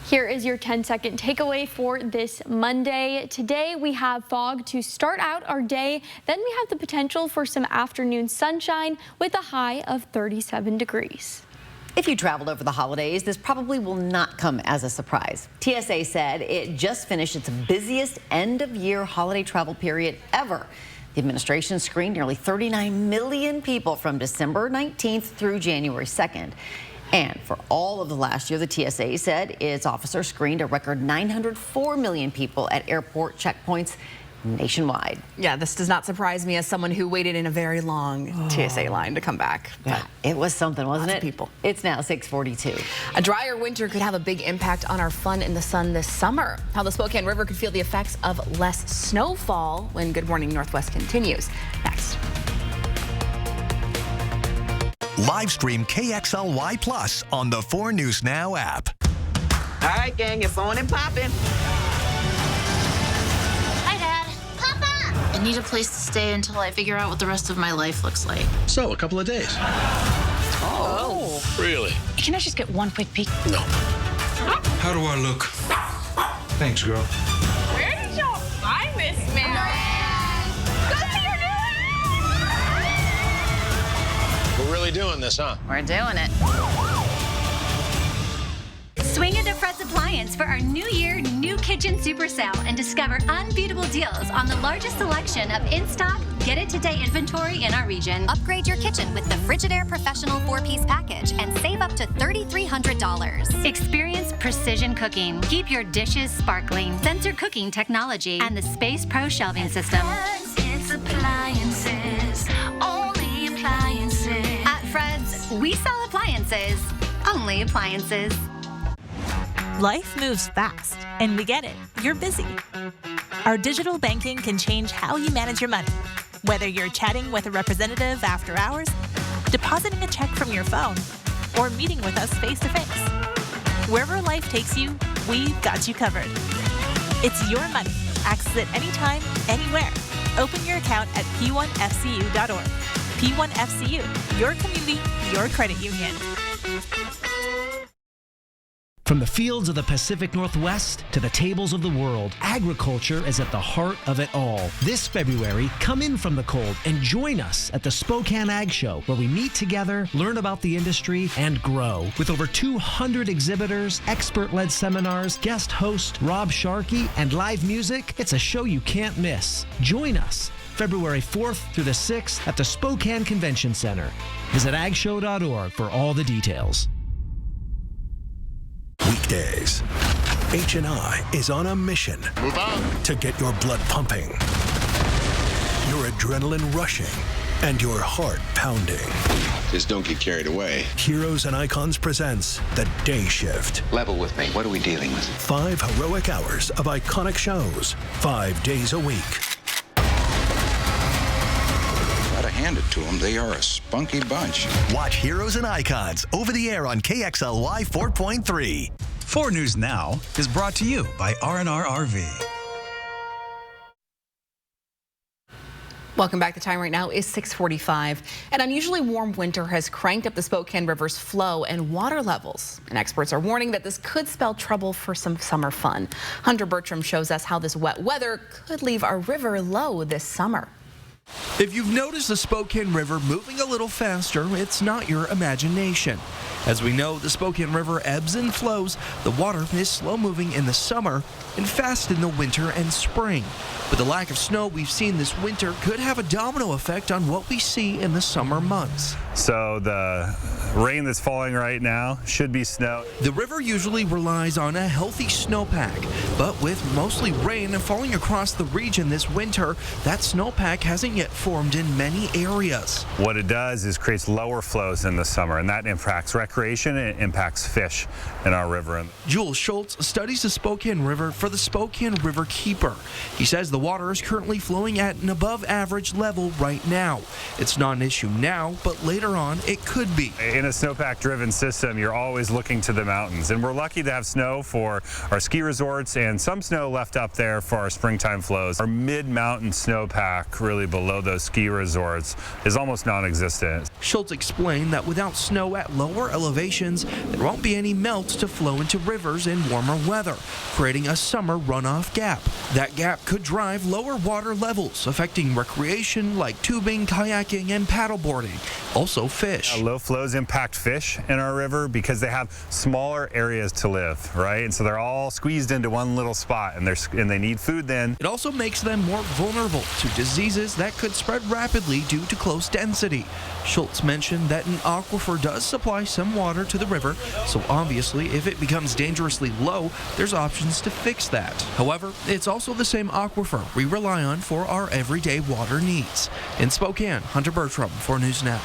Here is your 10-second takeaway for this Monday. Today we have fog to start out our day. Then we have the potential for some afternoon sunshine with a high of 37 degrees. If you traveled over the holidays, this probably will not come as a surprise. TSA said it just finished its busiest end-of-year holiday travel period ever. The administration screened nearly 39 million people from December 19th through January 2nd. And for all of the last year, the TSA said its officers screened a record 904 million people at airport checkpoints nationwide. Yeah, this does not surprise me as someone who waited in a very long TSA line to come back. Yeah, it was something, wasn't it? People. It's now 6:42. A drier winter could have a big impact on our fun in the sun this summer. How the Spokane River could feel the effects of less snowfall when Good Morning Northwest continues. Next. Live stream KXLY Plus on the 4 News Now app. All right, gang, it's on and popping. Hi, Dad. Papa! I need a place to stay until I figure out what the rest of my life looks like. So, a couple of days. Oh. Really? Can I just get one quick peek? No. How do I look? Thanks, girl. Where did y'all find this man? We're really doing this, huh? We're doing it. Swing into Fred's Appliance for our New Year New Kitchen Super Sale and discover unbeatable deals on the largest selection of in-stock, get-it-today inventory in our region. Upgrade your kitchen with the Frigidaire Professional 4-piece package and save up to $3,300. Experience precision cooking. Keep your dishes sparkling. Sensor cooking technology and the Space Pro shelving system. It's appliances, only appliances. At Fred's, we sell appliances. Only appliances. Life moves fast, and we get it. You're busy. Our digital banking can change how you manage your money, whether you're chatting with a representative after hours, depositing a check from your phone, or meeting with us face-to-face. Wherever life takes you, we've got you covered. It's your money. Access it anytime, anywhere. Open your account at p1fcu.org. P1FCU, your community, your credit union. From the fields of the Pacific Northwest to the tables of the world, agriculture is at the heart of it all. This February, come in from the cold and join us at the Spokane Ag Show, where we meet together, learn about the industry, and grow. With over 200 exhibitors, expert-led seminars, guest host Rob Sharkey, and live music, it's a show you can't miss. Join us February 4th through the 6th at the Spokane Convention Center. Visit agshow.org for all the details. Weekdays, H&I is on a mission. Move on. To get your blood pumping, your adrenaline rushing, and your heart pounding. Just don't get carried away. Heroes and Icons presents The Day Shift. Level with me. What are we dealing with? 5 heroic hours of iconic shows, 5 days a week. Gotta hand it to them. They are a spunky bunch. Watch Heroes and Icons over the air on KXLY 4.3. 4 News Now is brought to you by R&R RV. Welcome back. The time right now is 6:45. An unusually warm winter has cranked up the Spokane River's flow and water levels. And experts are warning that this could spell trouble for some summer fun. Hunter Bertram shows us how this wet weather could leave our river low this summer. If you've noticed the Spokane River moving a little faster, it's not your imagination. As we know, the Spokane River ebbs and flows. The water is slow moving in the summer and fast in the winter and spring. But the lack of snow we've seen this winter could have a domino effect on what we see in the summer months. So the rain that's falling right now should be snow. The river usually relies on a healthy snowpack, but with mostly rain falling across the region this winter, that snowpack hasn't yet formed in many areas. What it does is creates lower flows in the summer, and that impacts recreation and it impacts fish in our river. Jules Schultz studies the Spokane River for the Spokane River Keeper. He says the water is currently flowing at an above average level right now. It's not an issue now, but later on it could be. In a snowpack driven system, you're always looking to the mountains, and we're lucky to have snow for our ski resorts and some snow left up there for our springtime flows. Our mid-mountain snowpack, really below those ski resorts, is almost non-existent. Schultz explained that without snow at lower elevations, there won't be any melt to flow into rivers in warmer weather, creating a summer runoff gap. That gap could drive lower water levels, affecting recreation like tubing, kayaking, and paddleboarding. Also fish. Low flows impact fish in our river because they have smaller areas to live, right? And so they're all squeezed into one little spot, and they need food then. It also makes them more vulnerable to diseases that could spread rapidly due to close density. Schultz mentioned that an aquifer does supply some water to the river, so obviously if it becomes dangerously low, there's options to fix that. However, it's also the same aquifer we rely on for our everyday water needs. In Spokane, Hunter Bertram, 4 News Now.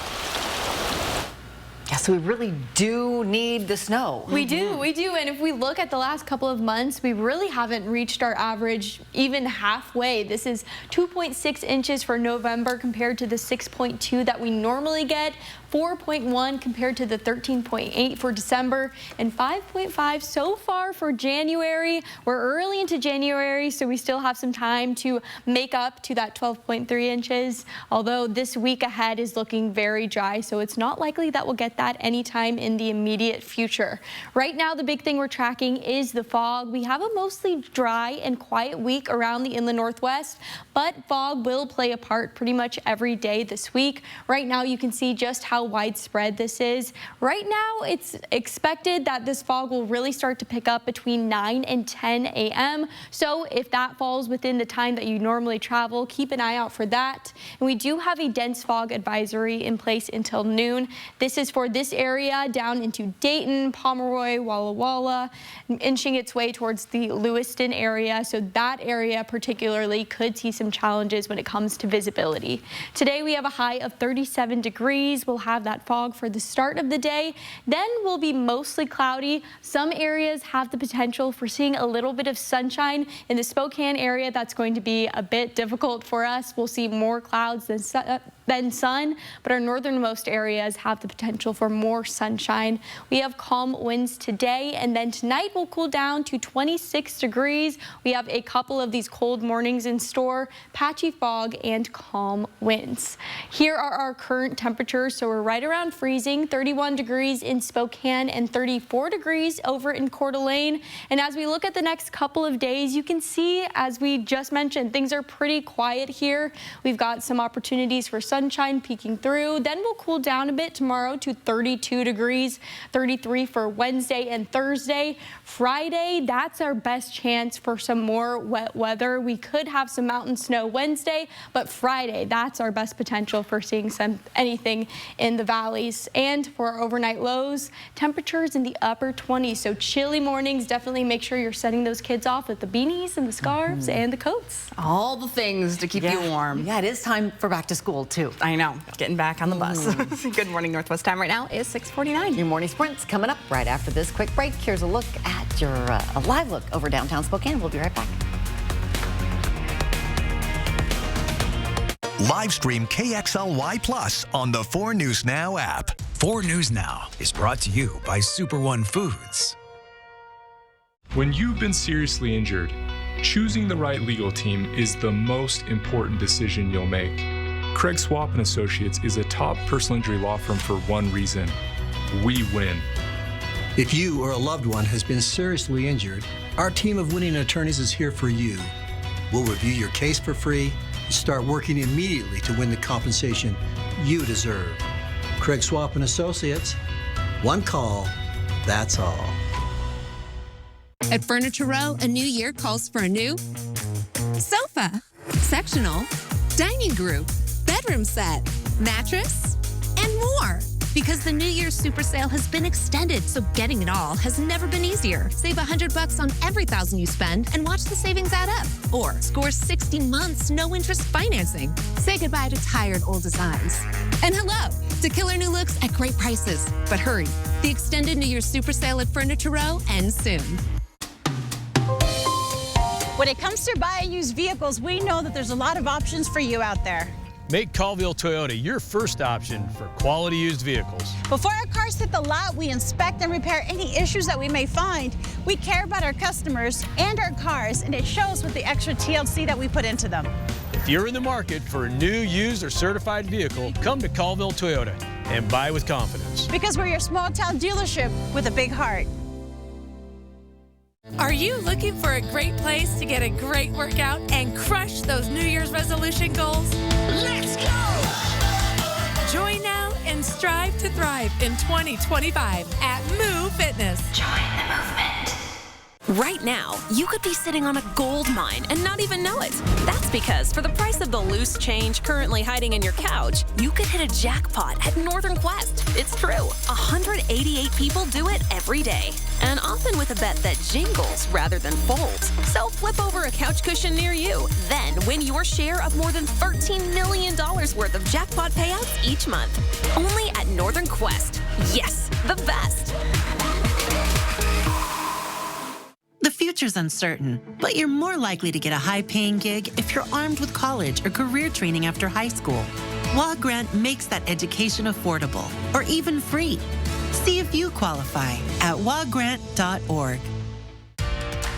Yeah, so we really do need the snow. We do. And if we look at the last couple of months, we really haven't reached our average even halfway. This is 2.6 inches for November compared to the 6.2 that we normally get. 4.1 compared to the 13.8 for December, and 5.5 so far for January. We're early into January, so we still have some time to make up to that 12.3 inches, although this week ahead is looking very dry, so it's not likely that we'll get that anytime in the immediate future. Right now, the big thing we're tracking is the fog. We have a mostly dry and quiet week around the inland northwest, but fog will play a part pretty much every day this week. Right now, you can see just how widespread this is. Right now, it's expected that this fog will really start to pick up between 9 and 10 a.m. So if that falls within the time that you normally travel, keep an eye out for that. And we do have a dense fog advisory in place until noon. This is for this area down into Dayton, Pomeroy, Walla Walla, inching its way towards the Lewiston area. So that area particularly could see some challenges when it comes to visibility. Today we have a high of 37 degrees. We'll have that fog for the start of the day. Then will be mostly cloudy. Some areas have the potential for seeing a little bit of sunshine. In the Spokane area, that's going to be a bit difficult for us. We'll see more clouds than sun, but our northernmost areas have the potential for more sunshine. We have calm winds today, and then tonight will cool down to 26 degrees. We have a couple of these cold mornings in store, patchy fog and calm winds. Here are our current temperatures. So we're right around freezing, 31 degrees in Spokane and 34 degrees over in Coeur d'Alene. And as we look at the next couple of days, you can see, as we just mentioned, things are pretty quiet here. We've got some opportunities for sunshine peeking through. Then we'll cool down a bit tomorrow to 32 degrees, 33 for Wednesday and Thursday. Friday, that's our best chance for some more wet weather. We could have some mountain snow Wednesday, but Friday, that's our best potential for seeing anything in the valleys. And for our overnight lows, temperatures in the upper 20s. So chilly mornings, definitely make sure you're setting those kids off with the beanies and the scarves and the coats. All the things to keep you warm. Yeah, it is time for back to school too. too. I know, getting back on the bus. Good morning, Northwest time right now is 6:49. Your morning sprint's coming up right after this quick break. Here's a look at your a live look over downtown Spokane. We'll be right back. Live stream KXLY Plus on the 4 News Now app. 4 News Now is brought to you by Super One Foods. When you've been seriously injured, choosing the right legal team is the most important decision you'll make. Craig Swap & Associates is a top personal injury law firm for one reason: we win. If you or a loved one has been seriously injured, our team of winning attorneys is here for you. We'll review your case for free and start working immediately to win the compensation you deserve. Craig Swap & Associates, one call, that's all. At Furniture Row, a new year calls for a new sofa, sectional, dining group, bedroom set, mattress, and more. Because the New Year's Super Sale has been extended, so getting it all has never been easier. Save $100 on every $1,000 you spend and watch the savings add up. Or score 60 months, no interest financing. Say goodbye to tired old designs. And hello to killer new looks at great prices. But hurry, the extended New Year's Super Sale at Furniture Row ends soon. When it comes to buying used vehicles, we know that there's a lot of options for you out there. Make Colville Toyota your first option for quality used vehicles. Before our cars hit the lot, we inspect and repair any issues that we may find. We care about our customers and our cars, and it shows with the extra TLC that we put into them. If you're in the market for a new, used, or certified vehicle, come to Colville Toyota and buy with confidence. Because we're your small town dealership with a big heart. Are you looking for a great place to get a great workout and crush those New Year's resolution goals? Let's go! Join now and strive to thrive in 2025 at Move Fitness. Join the movement. Right now, you could be sitting on a gold mine and not even know it. That's because for the price of the loose change currently hiding in your couch, you could hit a jackpot at Northern Quest. It's true. 188 people do it every day, and often with a bet that jingles rather than folds. So flip over a couch cushion near you, then win your share of more than $13 million worth of jackpot payouts each month. Only at Northern Quest. Yes, the best. The future's uncertain, but you're more likely to get a high-paying gig if you're armed with college or career training after high school. WA Grant makes that education affordable or even free. See if you qualify at wagrant.org.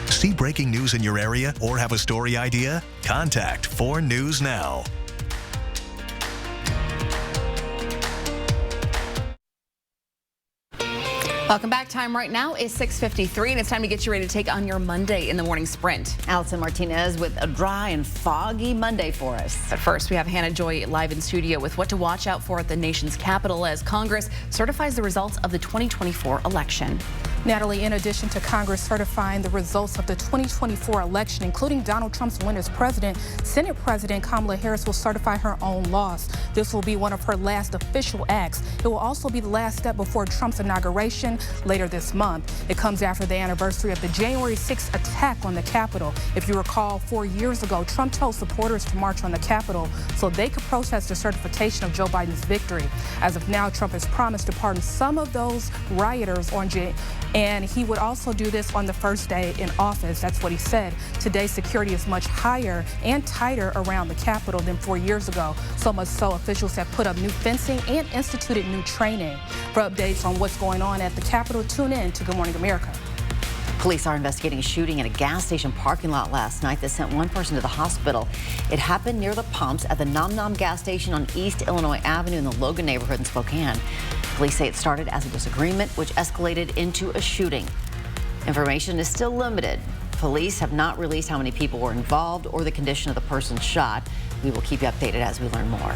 See breaking news in your area or have a story idea? Contact 4 News Now. Welcome back. Time right now is 6:53, and it's time to get you ready to take on your Monday in the morning sprint. Allison Martinez with a dry and foggy Monday for us. But first, we have Hannah Joy live in studio with what to watch out for at the nation's capital as Congress certifies the results of the 2024 election. Natalie, in addition to Congress certifying the results of the 2024 election, including Donald Trump's win as president, Senate President Kamala Harris will certify her own loss. This will be one of her last official acts. It will also be the last step before Trump's inauguration later this month. It comes after the anniversary of the January 6th attack on the Capitol. If you recall, 4 years ago, Trump told supporters to march on the Capitol so they could protest the certification of Joe Biden's victory. As of now, Trump has promised to pardon some of those rioters on and he would also do this on the first day in office. That's what he said. Today, security is much higher and tighter around the Capitol than 4 years ago. So much so, officials have put up new fencing and instituted new training. For updates on what's going on at the Capitol, tune in to Good Morning America. Police are investigating a shooting at a gas station parking lot last night that sent one person to the hospital. It happened near the pumps at the Nom Nom gas station on East Illinois Avenue in the Logan neighborhood in Spokane. Police say it started as a disagreement, which escalated into a shooting. Information is still limited. Police have not released how many people were involved or the condition of the person shot. We will keep you updated as we learn more.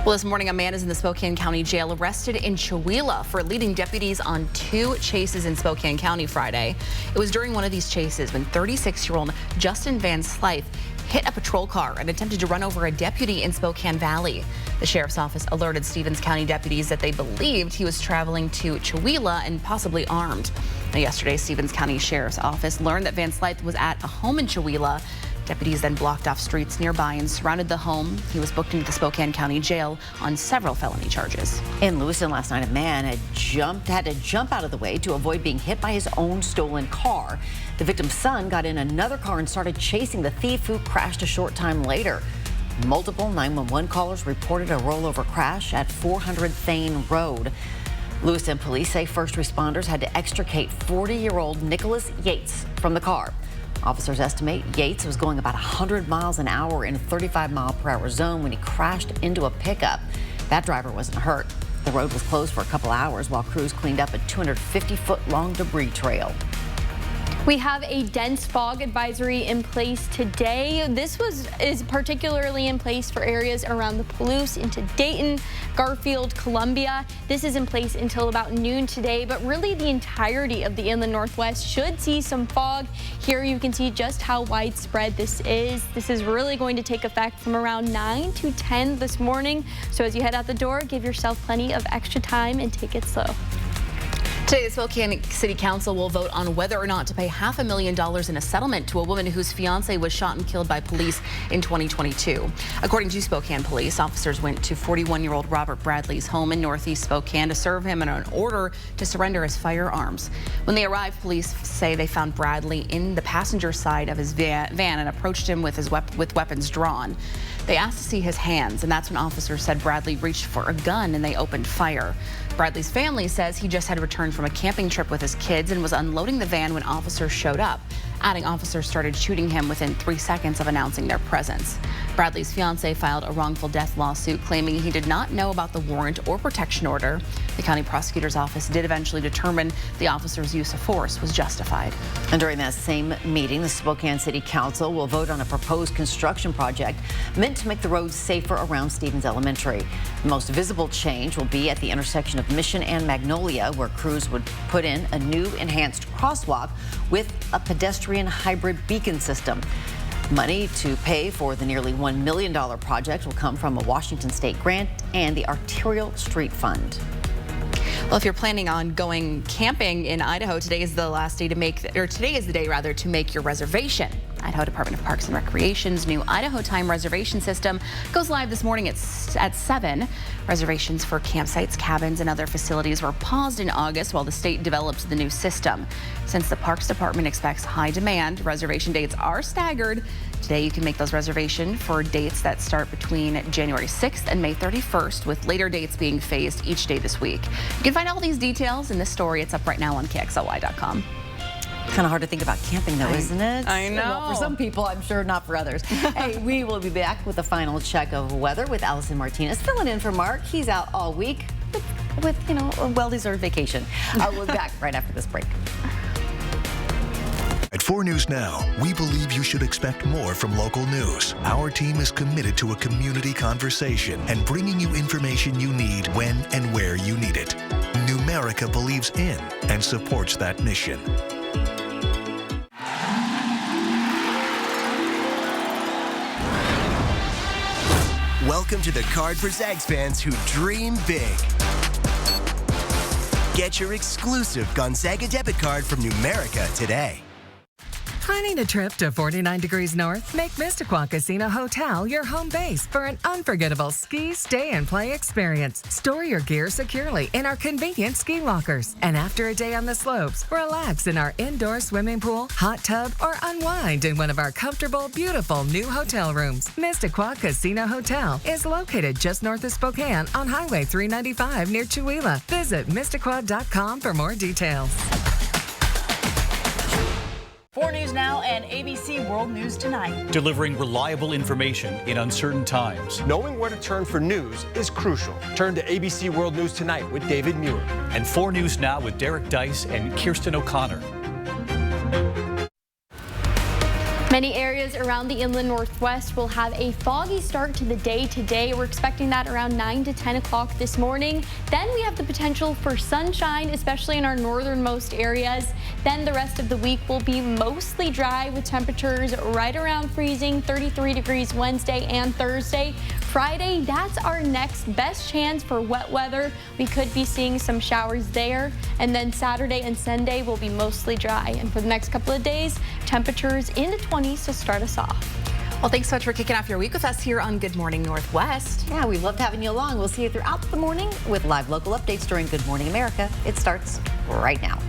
Well, this morning, a man is in the Spokane County Jail arrested in Chewelah for leading deputies on 2 chases in Spokane County Friday. It was during one of these chases when 36-year-old Justin Van Slythe hit a patrol car and attempted to run over a deputy in Spokane Valley. The sheriff's office alerted Stevens County deputies that they believed he was traveling to Chewelah and possibly armed. Now, yesterday, Stevens County Sheriff's Office learned that Van Slythe was at a home in Chewelah. Deputies then blocked off streets nearby and surrounded the home. He was booked into the Spokane County Jail on several felony charges. In Lewiston last night, a man had to jump out of the way to avoid being hit by his own stolen car. The victim's son got in another car and started chasing the thief, who crashed a short time later. Multiple 911 callers reported a rollover crash at 400 Thane Road. Lewiston police say first responders had to extricate 40-year-old Nicholas Yates from the car. Officers estimate Yates was going about 100 miles an hour in a 35-mile-per-hour zone when he crashed into a pickup. That driver wasn't hurt. The road was closed for a couple hours while crews cleaned up a 250-foot-long debris trail. We have a dense fog advisory in place today. This is particularly in place for areas around the Palouse into Dayton, Garfield, Columbia. This is in place until about noon today, but really the entirety of the inland Northwest should see some fog. Here you can see just how widespread this is. This is really going to take effect from around 9 to 10 this morning. So as you head out the door, give yourself plenty of extra time and take it slow. Today, the Spokane City Council will vote on whether or not to pay $500,000 in a settlement to a woman whose fiance was shot and killed by police in 2022. According to Spokane police, officers went to 41-year-old Robert Bradley's home in Northeast Spokane to serve him an order to surrender his firearms. When they arrived, police say they found Bradley in the passenger side of his van and approached him with weapons drawn. They asked to see his hands, and that's when officers said Bradley reached for a gun and they opened fire. Bradley's family says he just had returned from a camping trip with his kids and was unloading the van when officers showed up. Adding officers started shooting him within 3 seconds of announcing their presence. Bradley's fiance filed a wrongful death lawsuit claiming he did not know about the warrant or protection order. The county prosecutor's office did eventually determine the officer's use of force was justified. And during that same meeting, the Spokane City Council will vote on a proposed construction project meant to make the roads safer around Stevens Elementary. The most visible change will be at the intersection of Mission and Magnolia, where crews would put in a new enhanced crosswalk with a pedestrian hybrid beacon system. Money to pay for the nearly $1 million project will come from a Washington State grant and the Arterial Street Fund. Well, if you're planning on going camping in Idaho, today is the day to make your reservation. Idaho Department of Parks and Recreation's new Idaho Time reservation system goes live this morning at 7. Reservations for campsites, cabins, and other facilities were paused in August while the state developed the new system. Since the Parks Department expects high demand, reservation dates are staggered. Today, you can make those reservations for dates that start between January 6th and May 31st, with later dates being phased each day this week. You can find all these details in this story. It's up right now on KXLY.com. Kind of hard to think about camping, though, isn't it? I know. Well, for some people, I'm sure, not for others. Hey, we will be back with a final check of weather with Allison Martinez filling in for Mark. He's out all week with a well-deserved vacation. We'll be back right after this break. At 4 News Now, we believe you should expect more from local news. Our team is committed to a community conversation and bringing you information you need when and where you need it. Numerica believes in and supports that mission. Welcome to the card for Zags fans who dream big. Get your exclusive Gonzaga debit card from Numerica today. Planning a trip to 49 degrees north? Make Mistaqua Casino Hotel your home base for an unforgettable ski, stay, and play experience. Store your gear securely in our convenient ski lockers. And after a day on the slopes, relax in our indoor swimming pool, hot tub, or unwind in one of our comfortable, beautiful new hotel rooms. Mistaqua Casino Hotel is located just north of Spokane on Highway 395 near Chewelah. Visit Mistaqua.com for more details. 4 News Now and ABC World News Tonight. Delivering reliable information in uncertain times. Knowing where to turn for news is crucial. Turn to ABC World News Tonight with David Muir. And 4 News Now with Derek Dice and Kirsten O'Connor. Many areas around the inland Northwest will have a foggy start to the day today. We're expecting that around 9 to 10 o'clock this morning. Then we have the potential for sunshine, especially in our northernmost areas. Then the rest of the week will be mostly dry with temperatures right around freezing, 33 degrees Wednesday and Thursday. Friday, that's our next best chance for wet weather. We could be seeing some showers there. And then Saturday and Sunday will be mostly dry. And for the next couple of days, temperatures in the 20s to start us off. Well, thanks so much for kicking off your week with us here on Good Morning Northwest. Yeah, we loved having you along. We'll see you throughout the morning with live local updates during Good Morning America. It starts right now.